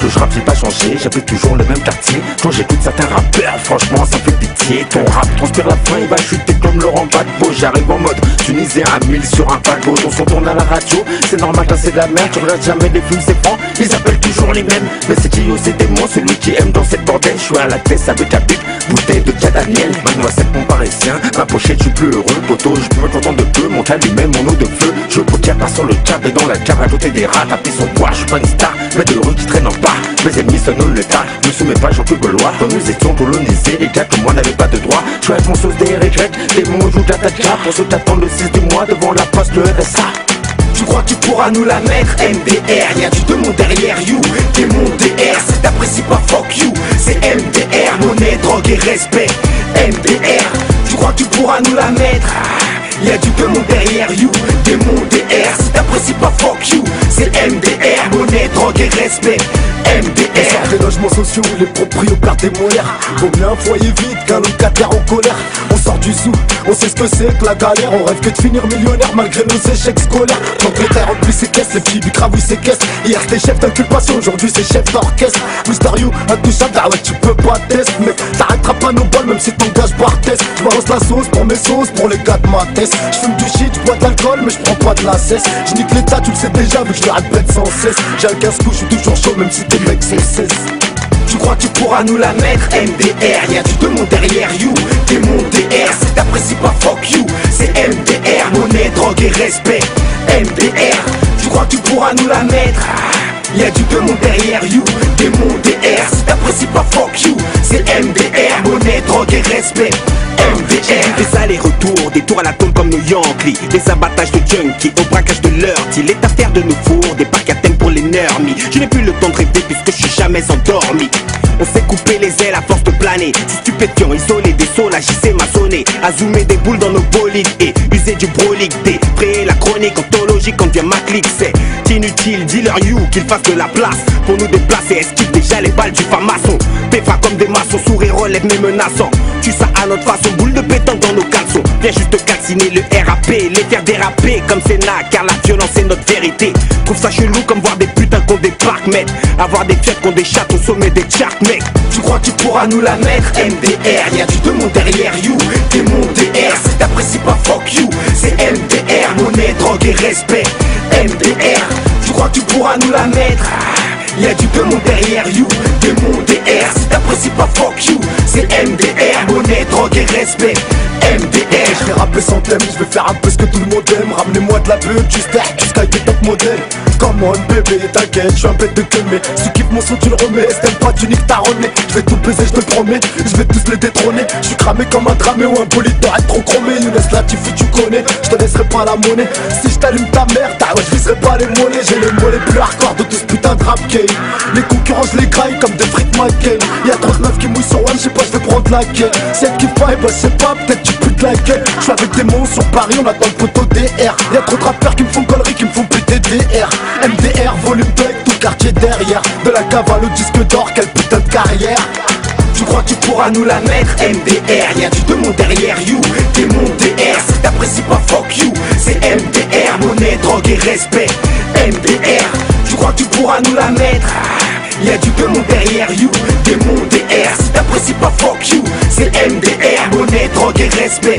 que je rappe j'ai pas changé, j'habite toujours le même quartier. Quand j'écoute certains rappeurs, franchement ça fait pitié. Ton rap transpire la fin, il va chuter comme Laurent Gbagbo. J'arrive en mode tunisien à 1000 sur un paquebot. Ton son tourne à la radio, c'est normal quand c'est de la merde. Tu regardes jamais des films, c'est franc, ils appellent toujours les mêmes. Mais c'est Gio, c'est démon, celui qui aime dans cette bordel. Je suis à la tête avec la pique, bouteille de Daniel. Mademoiselle mon parisien, ma pochette je suis plus heureux. Poto, je peux me contenter de peu, mon calumet, mon eau de feu. Je peux tirer pas sur le cap et dans la cave à côté des rats. Taper son poids, je suis pas une star, mais de rue qui traînent en pas. Mes ennemis sonnent le tas, ne soumets pas Jean-Claude Gaulois. Quand nous étions colonisés, les gars comme moi n'avaient pas de droit. Je suis avec mon sauce des Y, des mots jouent de la tata. Pour ceux qui attendent le 6 du mois devant la poste, le RSA. Tu crois que tu pourras nous la mettre? MDR, y'a du démon derrière you. Démon DR, si t'apprécies pas fuck you. C'est MDR, monnaie, drogue et respect. MDR, tu crois que tu pourras nous la mettre? Y'a du démon derrière you. Démon DR, si t'apprécies pas fuck you. C'est MDR, monnaie, drogue et respect. MDR. Des logements sociaux, les proprios perdent des moyens. Vaut mieux un foyer vide qu'un locataire en colère. On sort du sou, on sait ce que c'est que la galère. On rêve que de finir millionnaire malgré nos échecs scolaires. L'Angleterre remplit ses caisses, les filles du gravouillent ses caisses. Hier c'était chef d'inculpation, aujourd'hui c'est chef d'orchestre. Mysterio, intouchable, ah ouais tu peux pas tester. Mais t'arrêteras pas nos balles même si t'engages par test. J'balance la sauce pour mes sauces, pour les gars de ma tête. J'fume du shit, j'bois de l'alcool mais j'prends pas de la cesse. J'nique l'état, tu le sais déjà vu que je le répète sans cesse. J'ai un casse-cou, j'suis toujours chaud même si tes mecs c'est 16. Tu crois que tu pourras nous la mettre? MDR, y'a du démon derrière you. Démon DR, si t'apprécies pas fuck you. C'est MDR, monnaie, drogue et respect. MDR, tu crois que tu pourras nous la mettre? Y'a du démon derrière you. Démon DR, si t'apprécies pas fuck you. C'est MDR, monnaie, drogue et respect. MDR. Des allers-retours, des tours à la tombe comme nos Yankees. Des abattages de junkies, au braquage de l'heure. Il est affaire de nos fours, des parcs à thème pour les nermis. Je n'ai plus le temps de rêver puisque je suis jamais endormi. On s'est coupé les ailes à force de planer. Si stupéfiant, isolé des sauts, la JC maçonné. À zoomer des boules dans nos bolides et user du brolique. Défrayer la chronique anthologique quand vient ma clique. C'est inutile, dealer you, qu'il fasse de la place pour nous déplacer. Esquive déjà les balles du farmaçon. Péfra comme des maçons, sourire relève mais menaçant. Tu ça à notre façon, boule de pétanque dans nos caleçons. Viens juste calciner le RAP, les faire déraper comme Sénat, car la violence est notre vérité. Trouve ça chelou comme voir des putains qu'on débarque, mec. Avoir des fêtes qu'on des chats au sommet des charts, mec. Tu crois que tu pourras nous la mettre? MDR, y'a du démon derrière you. Démon DR, si t'apprécies pas fuck you. C'est MDR, monnaie, drogue et respect. MDR, tu crois que tu pourras nous la mettre? Y'a du démon derrière you. Démon DR, si t'apprécies pas fuck you. C'est MDR, monnaie, drogue et respect. MDR. Je vais rapper sans thème, je vais faire un peu ce que tout le monde aime. Ramenez-moi de la pub, jusqu'à des top modèles. Come on bébé, t'inquiète, je suis un bête de gueule. Mais si tu kiffes mon son tu le remets, si t'aimes pas tu niques ta renée. Je vais tout baiser, je te le promets, je vais tous les détrôner. Je suis cramé comme un dramé ou un bolide, t'arrêtes trop chromé. Younes Latifi tu connais, je te laisserai pas la monnaie. Si je t'allume ta mère, ouais je viserai pas les mollets. J'ai les mollets plus hardcore de tout ce putain de rap game. Les concurrents je les graille comme des frites McCain. Y'a 39 qui mouillent sur one, je sais pas, je vais prendre la queue. Si elle kiffe pas, bah je sais pas, peut-être tu putes la gueule. Je suis avec des mots sur Paris, on attend le poteau DR. Y'a trop de rappeurs qui me font conneries, qui me font péter DR. MDR, volume 2 avec tout le quartier derrière. De la cavale au disque d'or, quelle putain de carrière. Tu crois que tu pourras nous la mettre? MDR, y'a du démon derrière you. Démon DR, si t'apprécies pas fuck you. C'est MDR, monnaie, drogue et respect. MDR, tu crois que tu pourras nous la mettre? Y'a du démon derrière you. Démon DR, si t'apprécies pas fuck you. C'est MDR, monnaie, drogue et respect.